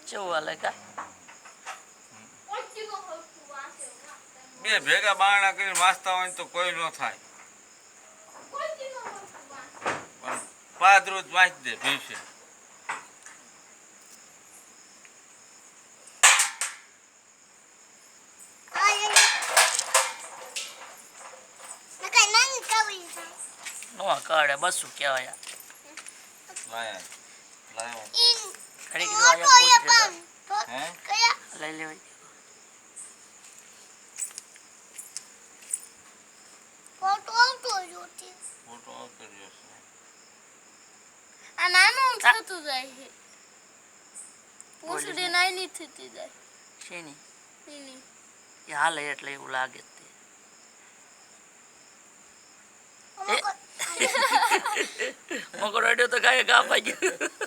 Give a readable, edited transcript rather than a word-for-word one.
કેવું હાલે કા બે ભેગા બારણા કરીને વાંચતા હોય તો કોઈ ન થાય પણ પાંચ રોજ વાંચી દે ભેંસે નો કાઢે બસું કહેવાય લાયા લાયા ઘડી કીધું આયા પૂછ હે લઈ લેવાય ફોટો આવતો રહ્યો છે આ નાનું થતું જાય છે પૂછડી નાની થતી જાય શેની એની એ હાલે એટલે એવું લાગે જ તે મગર અડ્યો તો ગાય ગા પાઈ ગયો